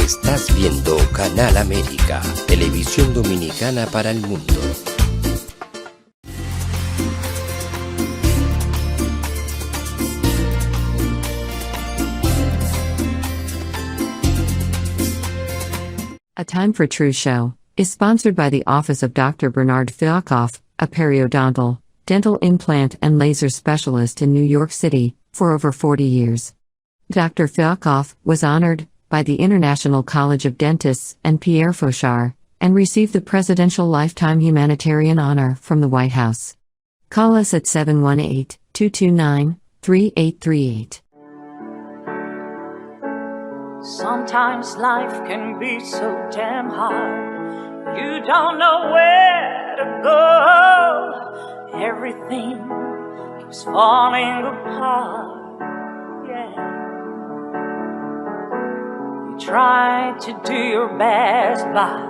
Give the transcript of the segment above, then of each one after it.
Estás viendo Canal América, televisión dominicana para el mundo. A Time for True Show is sponsored by the Office of Dr. Bernard Fialkoff, a periodontal, dental implant and laser specialist in New York City, for over 40 years. Dr. Fialkoff was honored by the International College of Dentists and Pierre Fauchard, and received the Presidential Lifetime Humanitarian Honor from the White House. Call us at 718-229-3838. Sometimes life can be so damn hard. You don't know where to go. Everything keeps falling apart. Yeah. You try to do your best, but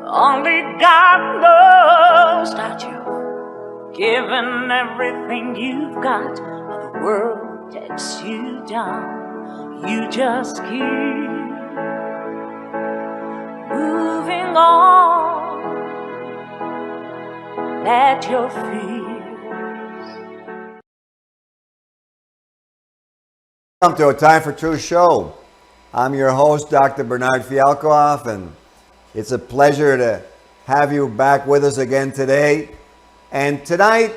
only God knows that you've given everything you've got, but the world takes you down. You just keep moving on. Let your fears. Welcome to A Time for True Show. I'm your host, Dr. Bernard Fialkoff, and it's a pleasure to have you back with us again today. And tonight,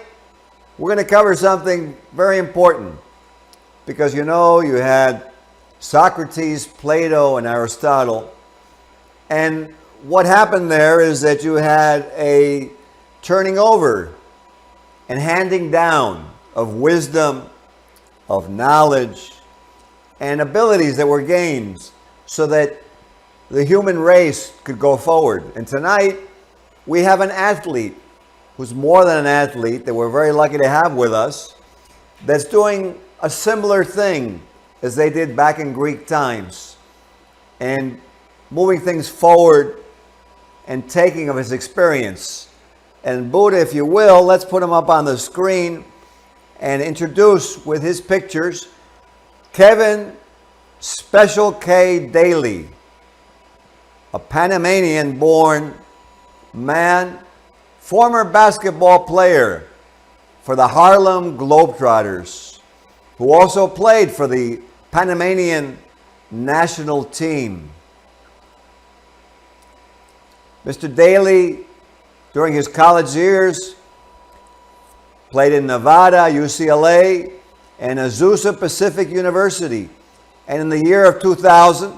we're going to cover something very important, because you had Socrates, Plato, and Aristotle. And what happened there is that you had a turning over and handing down of wisdom, of knowledge, and abilities that were gained so that the human race could go forward. And tonight, we have an athlete who's more than an athlete that we're very lucky to have with us, that's doing a similar thing as they did back in Greek times, and moving things forward and taking of his experience. And Buddha, if you will, let's put him up on the screen and introduce with his pictures Kevin Special K. Daley, a Panamanian born man, former basketball player for the Harlem Globetrotters, who also played for the Panamanian national team. Mr. Daley, during his college years, played in Nevada, UCLA, and Azusa Pacific University. And in the year of 2000,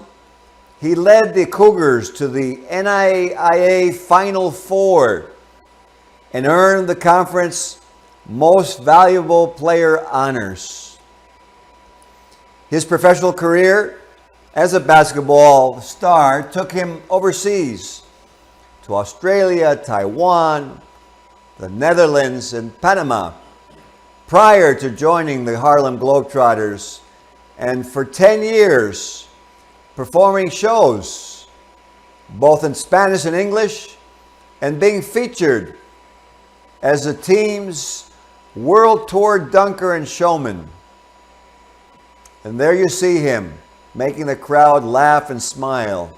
he led the Cougars to the NAIA Final Four and earned the conference Most Valuable Player honors. His professional career as a basketball star took him overseas to Australia, Taiwan, the Netherlands, and Panama prior to joining the Harlem Globetrotters, and for 10 years performing shows both in Spanish and English, and being featured as the team's World Tour dunker and showman. And there you see him, making the crowd laugh and smile.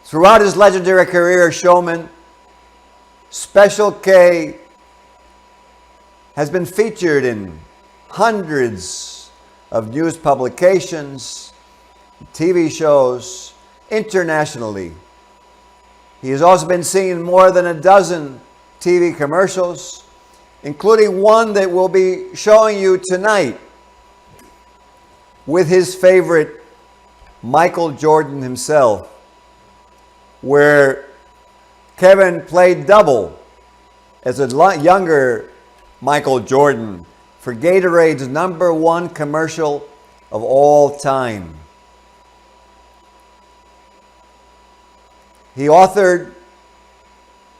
Throughout his legendary career as showman, Special K has been featured in hundreds of news publications, TV shows, internationally. He has also been seen in more than a dozen TV commercials, including one that we'll be showing you tonight, with his favorite Michael Jordan himself, where Kevin played double as a younger Michael Jordan for Gatorade's #1 commercial of all time. He authored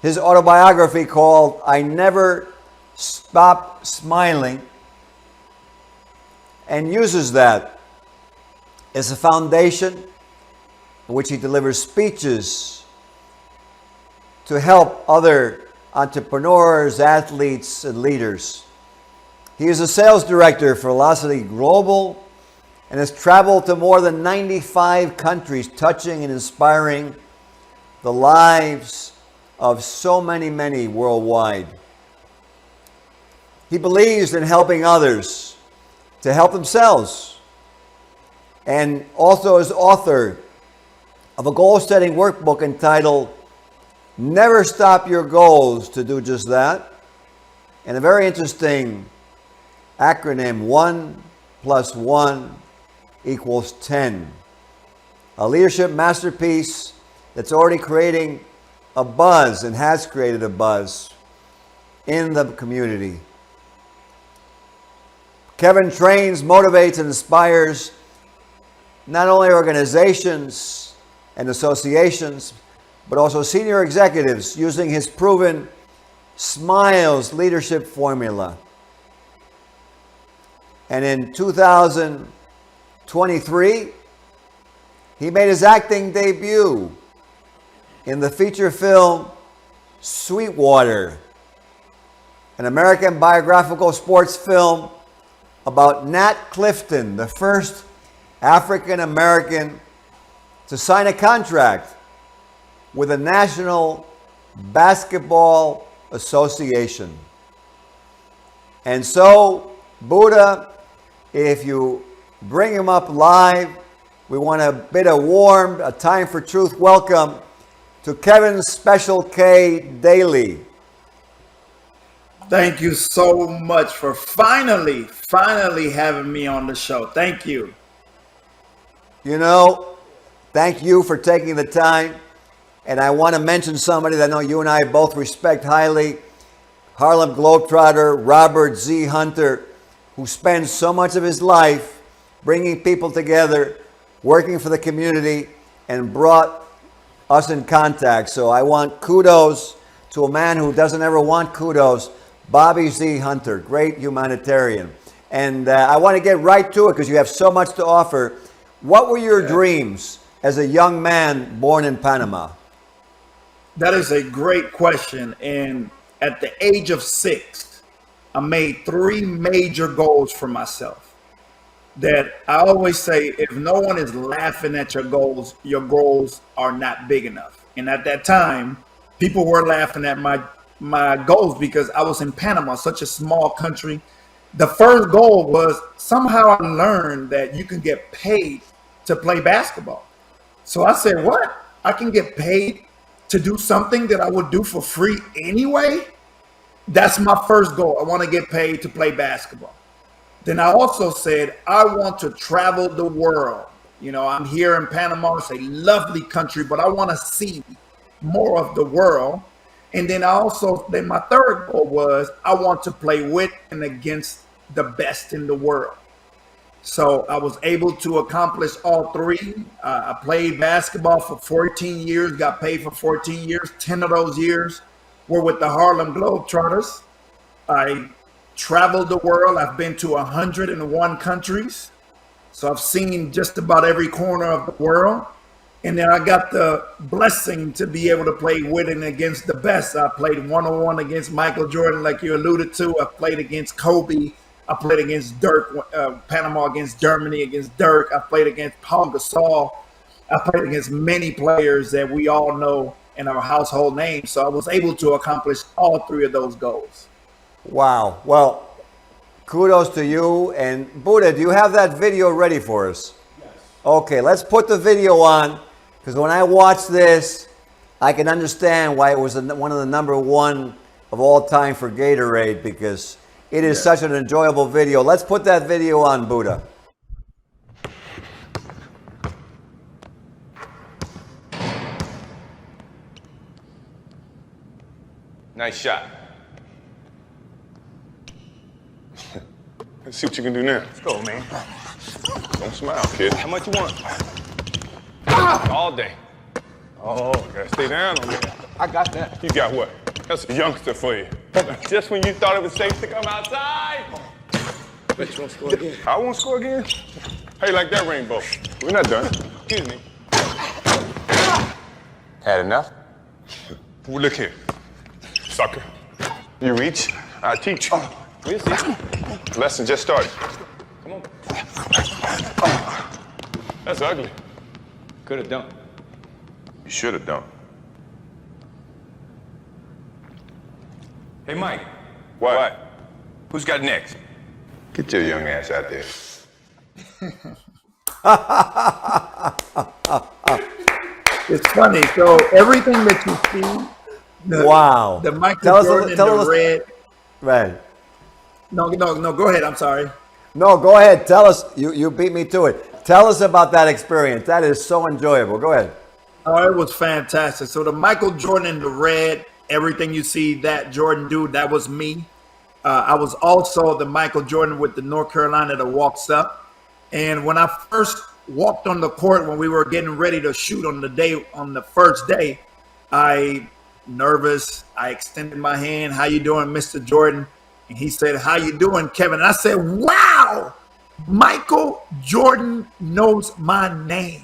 his autobiography called I Never Stop Smiling, and uses that as a foundation in which he delivers speeches to help other entrepreneurs, athletes, and leaders. He is a sales director for Velocity Global and has traveled to more than 95 countries, touching and inspiring the lives of so many worldwide. He believes in helping others to help themselves, and also is author of a goal-setting workbook entitled Never Stop Your Goals to do just that, and a very interesting acronym, 1 + 1 = 10. A leadership masterpiece that's already creating a buzz and has created a buzz in the community. Kevin trains, motivates, and inspires not only organizations and associations, but also senior executives using his proven SMILES leadership formula. And in 2023, he made his acting debut in the feature film Sweetwater, an American biographical sports film about Nat Clifton, the first African American to sign a contract with the National Basketball Association. And so, Buddha, if you bring him up live, we want to bid a warm, a Time for Truth welcome to Kevin's Special K Daley. Thank you so much for finally having me on the show. Thank you. You know, thank you for taking the time. And I want to mention somebody that I know you and I both respect highly, Harlem Globetrotter Robert Z. Hunter, who spends so much of his life bringing people together, working for the community, and brought us in contact. So I want kudos to a man who doesn't ever want kudos, Bobby Z. Hunter, great humanitarian. And I want to get right to it because you have so much to offer. What were your dreams as a young man born in Panama? That is a great question. And at the age of 6, I made 3 major goals for myself. That I always say, if no one is laughing at your goals are not big enough. And at that time, people were laughing at my goals because I was in Panama, such a small country. The first goal was somehow I learned that you can get paid to play basketball. So I said, what? I can get paid to do something that I would do for free anyway? That's my first goal. I want to get paid to play basketball. Then I also said, I want to travel the world. You know, I'm here in Panama. It's a lovely country, but I want to see more of the world. And then then my third goal was I want to play with and against the best in the world. So I was able to accomplish all 3. I played basketball for 14 years, got paid for 14 years. 10 of those years were with the Harlem Globetrotters. I traveled the world. I've been to 101 countries. So I've seen just about every corner of the world. And then I got the blessing to be able to play with and against the best. I played 1-on-1 against Michael Jordan, like you alluded to. I played against Kobe. I played against Dirk, Panama against Germany, against Dirk. I played against Paul Gasol. I played against many players that we all know and are household names. So I was able to accomplish all 3 of those goals. Wow. Well, kudos to you. And Buddha, do you have that video ready for us? Yes. Okay, let's put the video on, because when I watch this, I can understand why it was one of the #1 of all time for Gatorade, because it is such an enjoyable video. Let's put that video on, Buddha. Nice shot. Let's see what you can do now. Let's go, man. Don't smile, kid. How much you want? All day. Oh, gotta stay down on that. I got that. You got what? That's a youngster for you. Just when you thought it was safe to come outside. Bet you won't score again. I won't score again? How you like that rainbow? We're not done. Excuse me. Had enough? Well, look here, sucker. You reach, I teach. We'll see. Lesson just started. Come on. That's ugly. Could have done. You should have done. Hey, Mike. What? Who's got next? Get your young ass out there. It's funny. So everything that you see, Wow. the Michael Jordan in the red. Right. No, go ahead. I'm sorry. No, go ahead. Tell us. You beat me to it. Tell us about that experience. That is so enjoyable. Go ahead. Oh, it was fantastic. So the Michael Jordan in the red, everything you see that Jordan do, that was me. I was also the Michael Jordan with the North Carolina that walks up. And when I first walked on the court, when we were getting ready to shoot on the first day, I extended my hand. How you doing, Mr. Jordan? And he said, how you doing, Kevin? And I said, wow, Michael Jordan knows my name.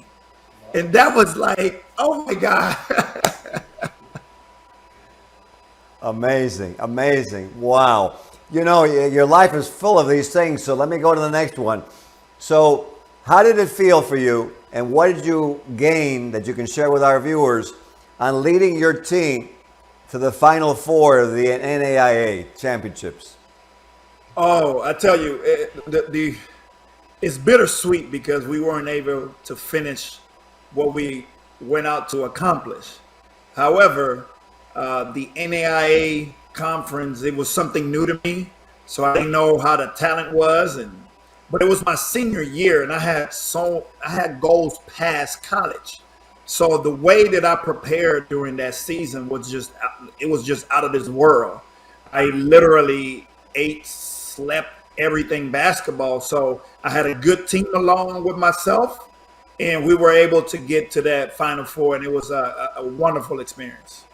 And that was like, oh my God. Amazing. Amazing. Wow. You know, your life is full of these things. So let me go to the next one. So how did it feel for you? And what did you gain that you can share with our viewers on leading your team to the Final Four of the NAIA championships? Oh, I tell you, it's bittersweet because we weren't able to finish what we went out to accomplish. However, the NAIA conference, it was something new to me, so I didn't know how the talent was, but it was my senior year, and I had goals past college. So the way that I prepared during that season was just out of this world. I literally ate, slept, everything basketball. So I had a good team along with myself, and we were able to get to that Final Four, and it was a wonderful experience.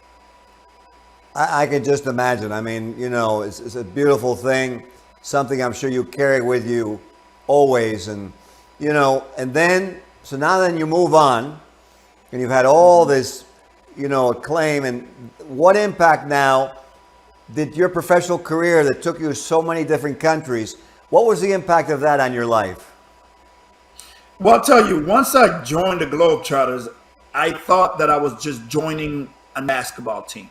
I can just imagine. I mean, you know, it's a beautiful thing, something I'm sure you carry with you always. And, you know, and then, so now then you move on, and you've had all this, you know, acclaim. And what impact now did your professional career that took you to so many different countries, what was the impact of that on your life? Well, I'll tell you, once I joined the Globetrotters, I thought that I was just joining a basketball team.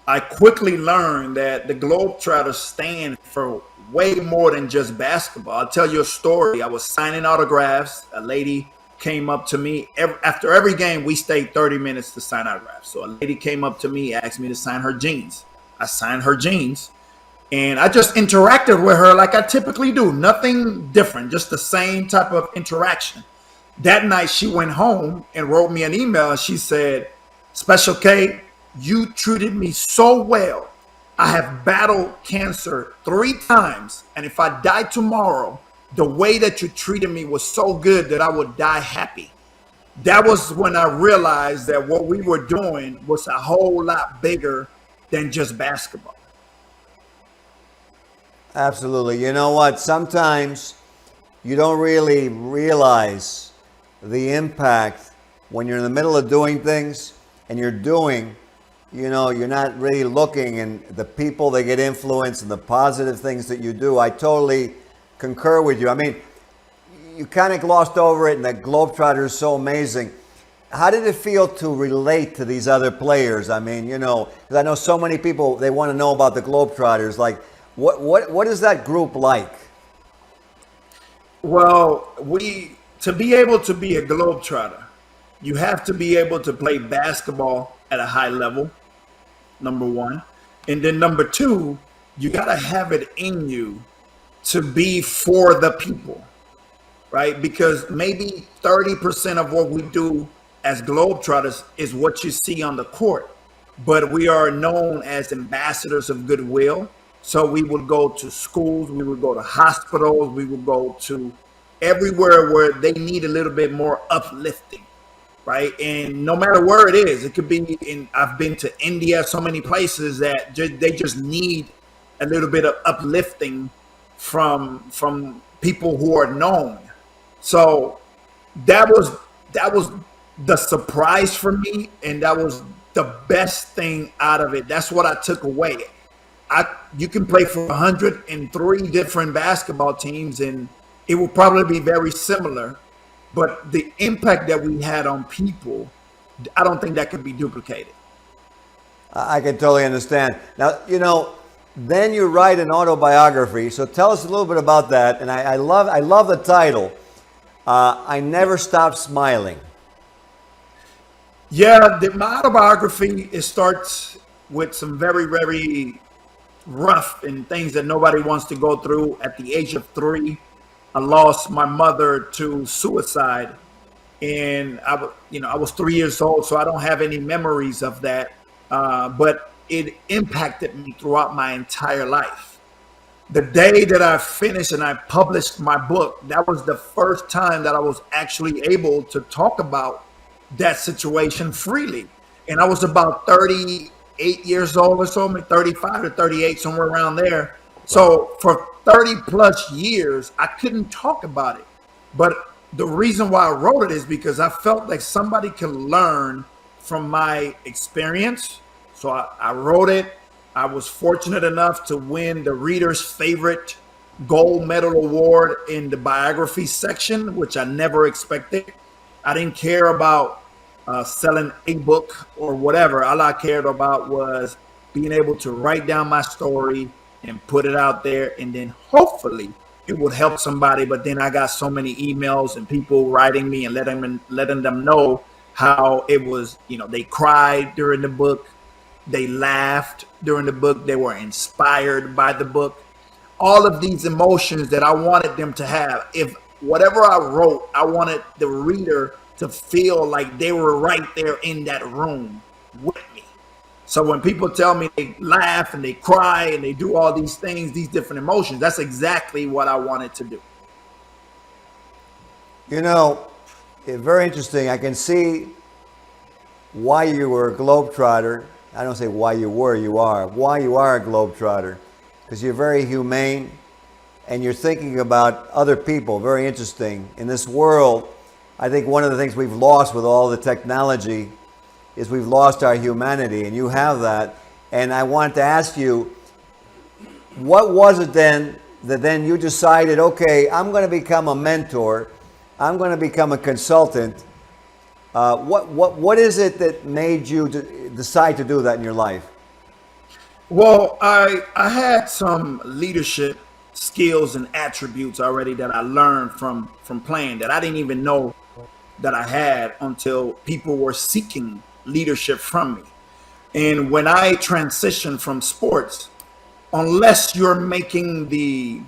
I quickly learned that the Globetrotters stand for way more than just basketball. I'll tell you a story. I was signing autographs. A lady came up to me. After every game, we stayed 30 minutes to sign autographs. So a lady came up to me, asked me to sign her jeans. I signed her jeans, and I just interacted with her like I typically do. Nothing different, just the same type of interaction. That night, she went home and wrote me an email, and she said, Special K, you treated me so well. I have battled cancer 3 times, and if I die tomorrow, the way that you treated me was so good that I would die happy. That was when I realized that what we were doing was a whole lot bigger than just basketball. Absolutely. You know what? Sometimes you don't really realize the impact when you're in the middle of doing things and you're doing, you know, you're not really looking, and the people that get influenced and the positive things that you do. I totally concur with you. I mean, you kind of glossed over it, and the Globetrotter is so amazing. How did it feel to relate to these other players? I mean, you know, because I know so many people, they want to know about the Globetrotters. Like, what is that group like? Well, to be able to be a Globetrotter, you have to be able to play basketball at a high level, number one. And then number two, you got to have it in you to be for the people, right? Because maybe 30% of what we do as Globetrotters is what you see on the court, but we are known as ambassadors of goodwill. So we would go to schools, we would go to hospitals, we would go to everywhere where they need a little bit more uplifting, right? And no matter where it is, it could be I've been to India, so many places that they just need a little bit of uplifting from people who are known. So that was the surprise for me, and that was the best thing out of it. That's what I took away. You can play for 103 different basketball teams, and it will probably be very similar. but the impact that we had on people, I don't think that could be duplicated. I can totally understand. Now, then you write an autobiography. So tell us a little bit about that. And I love the title. I Never Stopped Smiling. Yeah, my autobiography, it starts with some very, very rough and things that nobody wants to go through. At the age of 3, I lost my mother to suicide, and I was 3 years old, so I don't have any memories of that. But it impacted me throughout my entire life. The day that I finished and I published my book, that was the first time that I was actually able to talk about that situation freely. And I was about 38 years old or so, maybe 35 to 38, somewhere around there. So for 30 plus years, I couldn't talk about it. But the reason why I wrote it is because I felt like somebody could learn from my experience. So I wrote it. I was fortunate enough to win the reader's favorite gold medal award in the biography section, which I never expected. I didn't care about selling a book or whatever. All I cared about was being able to write down my story and put it out there, and then hopefully it would help somebody. But then I got so many emails and people writing me and letting them know how it was, they cried during the book. They laughed during the book. They were inspired by the book. All of these emotions that I wanted them to have. If whatever I wrote, I wanted the reader to feel like they were right there in that room with me. So when people tell me they laugh and they cry and they do all these things, these different emotions, that's exactly what I wanted to do. It's very interesting. I can see why you were a Globetrotter. I don't say why you were, you are. Why you are a Globetrotter. Because you're very humane and you're thinking about other people. Very interesting. In this world, I think one of the things we've lost with all the technology is we've lost our humanity, and you have that. And I wanted to ask you, what was it then that then you decided, okay, I'm going to become a mentor, I'm going to become a consultant. What is it that made you decide to do that in your life? Well, I had some leadership skills and attributes already that I learned from playing that I didn't even know that I had until people were seeking leadership from me. And when I transitioned from sports, unless you're making the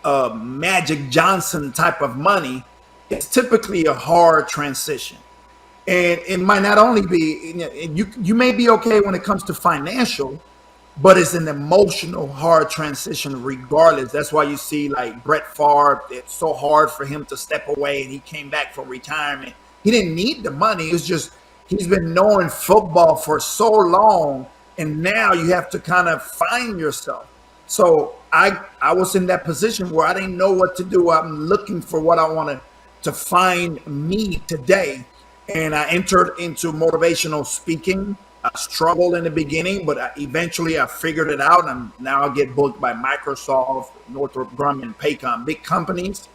Magic Johnson type of money, it's typically a hard transition. And it might not only be, you may be okay when it comes to financial, but it's an emotional hard transition regardless. That's why you see like Brett Favre, it's so hard for him to step away, and he came back from retirement. He didn't need the money. It's just he's been knowing football for so long, and now you have to kind of find yourself. So I was in that position where I didn't know what to do. I'm looking for what I wanted to find me today. And I entered into motivational speaking. I struggled in the beginning, but eventually I figured it out. And now I get booked by Microsoft, Northrop Grumman, Paycom, big companies.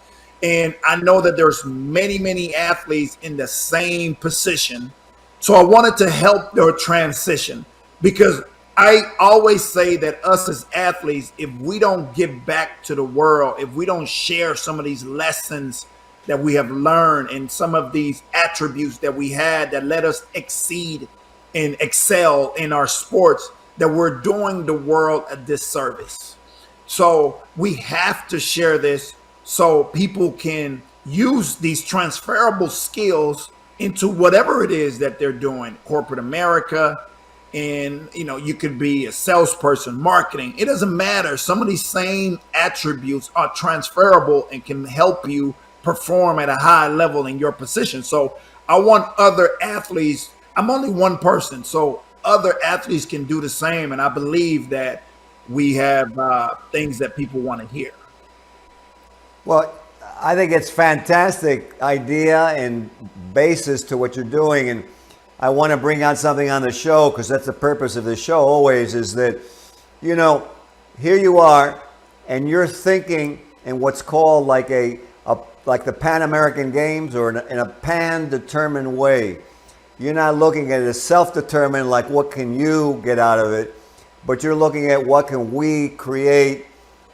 And I know that there's many, many athletes in the same position. So I wanted to help their transition, because I always say that us as athletes, if we don't give back to the world, if we don't share some of these lessons that we have learned and some of these attributes that we had that let us exceed and excel in our sports, that we're doing the world a disservice. So we have to share this so people can use these transferable skills into whatever it is that they're doing, corporate America. And, you could be a salesperson, marketing. It doesn't matter. Some of these same attributes are transferable and can help you perform at a high level in your position. So I want other athletes. I'm only one person, so other athletes can do the same. And I believe that we have things that people want to hear. Well, I think it's fantastic idea and basis to what you're doing. And I want to bring out something on the show, because that's the purpose of the show always, is that, here you are and you're thinking in what's called like a like the Pan American Games or in a pan-determined way. You're not looking at it as self-determined, like what can you get out of it, but you're looking at what can we create.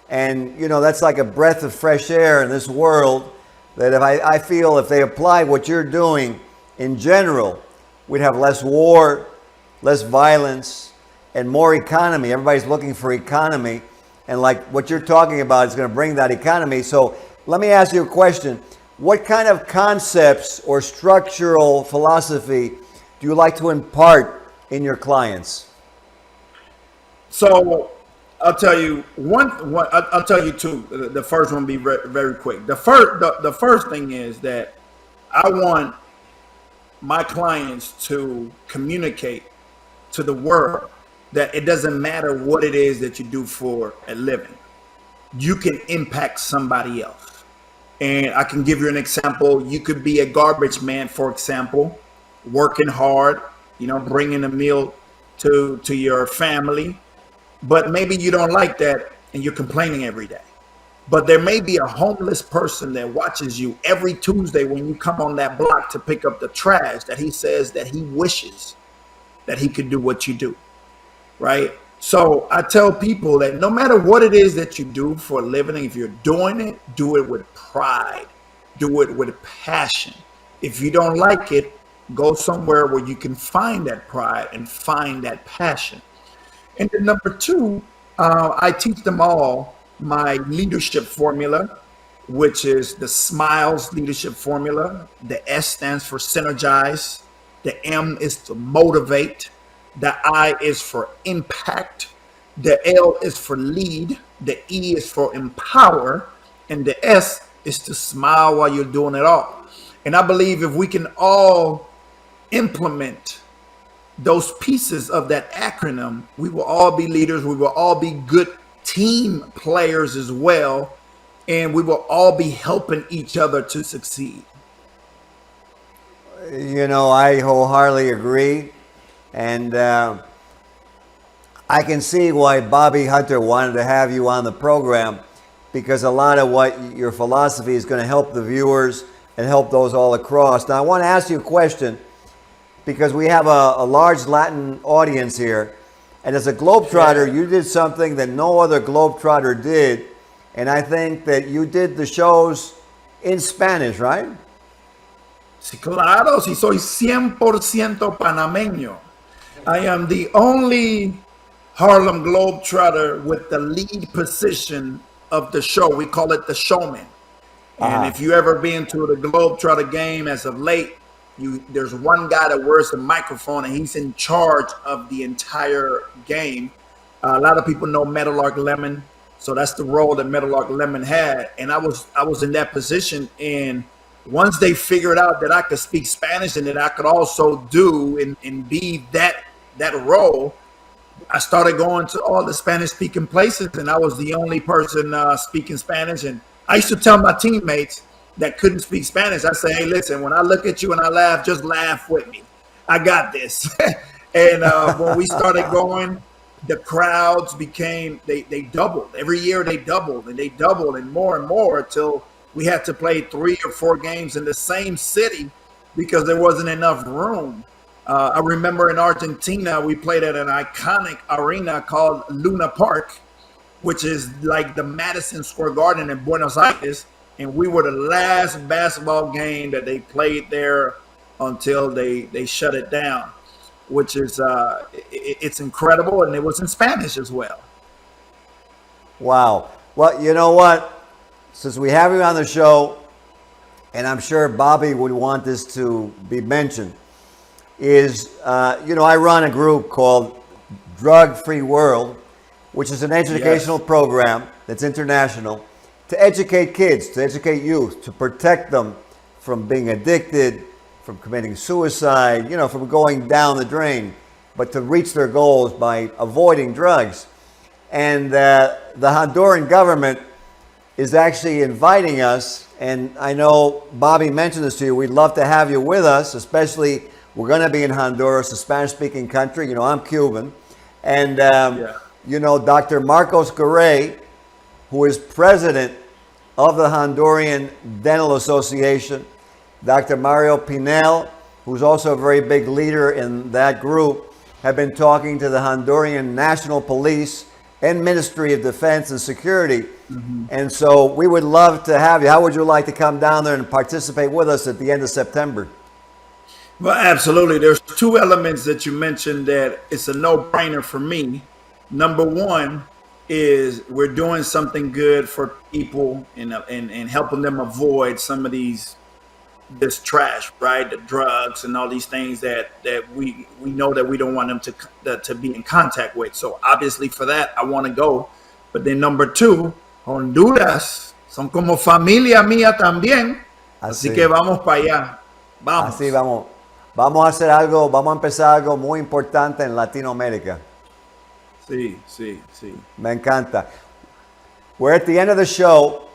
And, you know, that's like a breath of fresh air in this world that if I feel if they apply what you're doing in general, we'd have less war, less violence, and more economy. Everybody's looking for economy. And like what you're talking about is going to bring that economy. So let me ask you a question. What kind of concepts or structural philosophy do you like to impart in your clients? So I'll tell you I'll tell you two. The first one will be very quick. The first thing is that I want my clients to communicate to the world that it doesn't matter what it is that you do for a living. You can impact somebody else. And I can give you an example. You could be a garbage man, for example, working hard, you know, bringing a meal to your family. But maybe you don't like that and you're complaining every day. But there may be a homeless person that watches you every Tuesday when you come on that block to pick up the trash that he says that he wishes that he could do what you do, right? So I tell people that no matter what it is that you do for a living, if you're doing it, do it with pride, do it with passion. If you don't like it, go somewhere where you can find that pride and find that passion. And then number two, I teach them all my leadership formula, which is the SMILES leadership formula. The S stands for synergize. The M is to motivate. The I is for impact. The L is for lead. The E is for empower. And the S is to smile while you're doing it all. And I believe if we can all implement those pieces of that acronym, we will all be leaders. We will all be good team players as well. And we will all be helping each other to succeed. You know, I wholeheartedly agree. And I can see why Bobby Hunter wanted to have you on the program, because a lot of what your philosophy is going to help the viewers and help those all across. Now, I want to ask you a question, because we have a large Latin audience here. And as a Globetrotter, you did something that no other Globetrotter did. And I think that you did the shows in Spanish, right? Sí, claro, sí, soy 100% panameño. I am the only Harlem Globetrotter with the lead position of the show. We call it the Showman. And if you ever been to the Globetrotter game as of late, there's one guy that wears the microphone and he's in charge of the entire game. A lot of people know Meadowlark Lemon, so that's the role that Meadowlark Lemon had. And I was in that position, and once they figured out that I could speak Spanish and that I could also do and be that role, I started going to all the Spanish-speaking places, and I was the only person speaking Spanish. And I used to tell my teammates that couldn't speak Spanish, I say, hey, listen, when I look at you and I laugh, just laugh with me. I got this. And when we started going, the crowds became, they doubled. Every year they doubled and more until we had to play 3 or 4 games in the same city because there wasn't enough room. I remember in Argentina, we played at an iconic arena called Luna Park, which is like the Madison Square Garden in Buenos Aires. And we were the last basketball game that they played there until they shut it down, which is it's incredible. And it was in Spanish as well. Wow. Well, you know what? Since we have you on the show, and I'm sure Bobby would want this to be mentioned, is, I run a group called Drug Free World, which is an educational program that's international to educate kids, to educate youth, to protect them from being addicted, from committing suicide, from going down the drain, but to reach their goals by avoiding drugs. And the Honduran government is actually inviting us, and I know Bobby mentioned this to you, we'd love to have you with us, especially we're going to be in Honduras, a Spanish-speaking country. I'm Cuban. And, Dr. Marcos Garay, who is president of the Honduran Dental Association, Dr. Mario Pinel, who's also a very big leader in that group, have been talking to the Honduran National Police and Ministry of Defense and Security. And so we would love to have you. How would you like to come down there and participate with us at the end of September? Well, absolutely. There's two elements that you mentioned that it's a no-brainer for me. Number one is we're doing something good for people and helping them avoid some of this trash, right? The drugs and all these things that we know that we don't want them to be in contact with. So obviously for that, I want to go. But then number two, Honduras son como familia mía también. Así que vamos para allá. Vamos. Así vamos. Vamos a hacer algo, vamos a empezar algo muy importante en Latinoamérica. Sí. Me encanta. We're at the end of the show,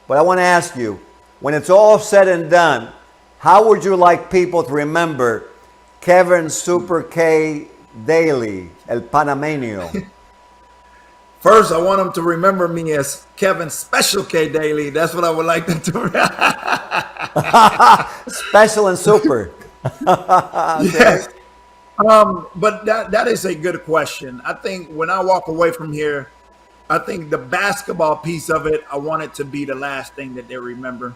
but I want to ask you, when it's all said and done, how would you like people to remember Kevin Super K Daley, El Panameño? First, I want them to remember me as Kevin Special K Daley. That's what I would like them to remember. Special and super. Yes. But that is a good question. I think when I walk away from here, I think the basketball piece of it, I want it to be the last thing that they remember.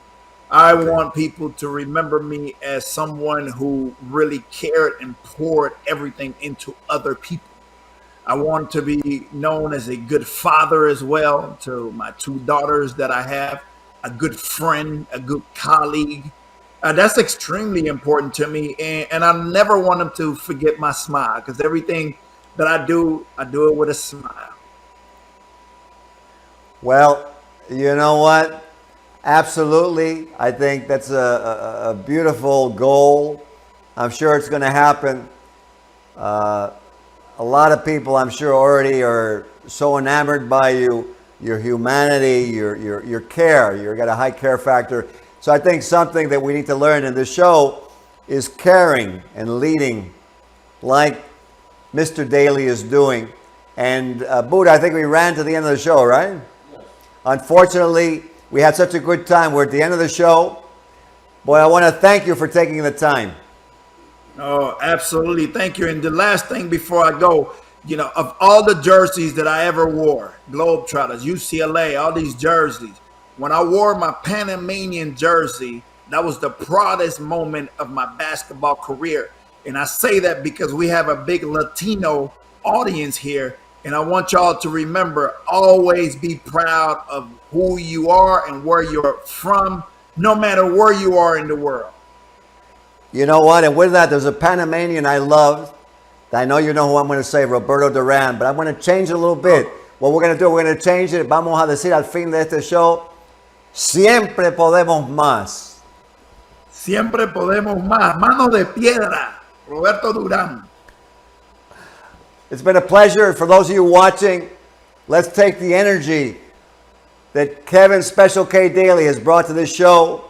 I want people to remember me as someone who really cared and poured everything into other people. I want to be known as a good father as well to my two daughters that I have, a good friend, a good colleague. That's extremely important to me. And I never want them to forget my smile, because everything that I do it with a smile. Well, you know what? Absolutely. I think that's a beautiful goal. I'm sure it's going to happen. A lot of people, I'm sure, already are so enamored by you, your humanity, your care. You've got a high care factor. So I think something that we need to learn in this show is caring and leading like Mr. Daley is doing. And Buddha, I think we ran to the end of the show, right? Yes. Unfortunately, we had such a good time. We're at the end of the show. Boy, I want to thank you for taking the time. Oh, absolutely. Thank you. And the last thing before I go, of all the jerseys that I ever wore, Globetrotters, UCLA, all these jerseys, when I wore my Panamanian jersey, that was the proudest moment of my basketball career. And I say that because we have a big Latino audience here. And I want y'all to remember, always be proud of who you are and where you're from, no matter where you are in the world. You know what? And with that, there's a Panamanian I love. I know you know who I'm going to say, Roberto Duran, but I'm going to change it a little bit. What we're going to do, we're going to change it. Vamos a decir al fin de este show, siempre podemos más. Siempre podemos más. Mano de piedra, Roberto Duran. It's been a pleasure. For those of you watching, let's take the energy that Kevin Special K Daley has brought to this show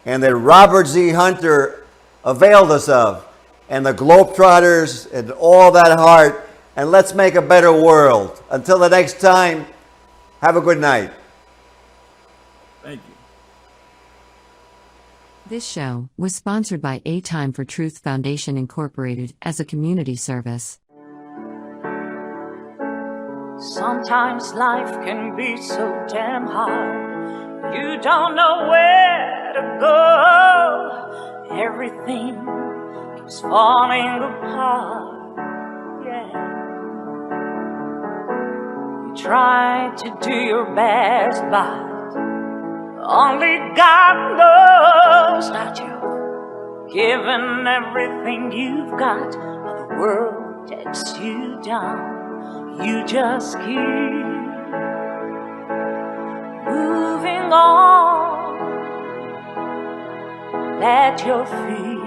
and that Robert Z. Hunter availed us of, and the Globetrotters and all that heart, and let's make a better world. Until the next time, have a good night. Thank you. This show was sponsored by A Time for Truth Foundation Incorporated as a community service. Sometimes life can be so damn hard. You don't know where to go. Everything keeps falling apart. Yeah. You try to do your best, but only God knows that you've given everything you've got, but the world takes you down. You just keep moving on. Let your feet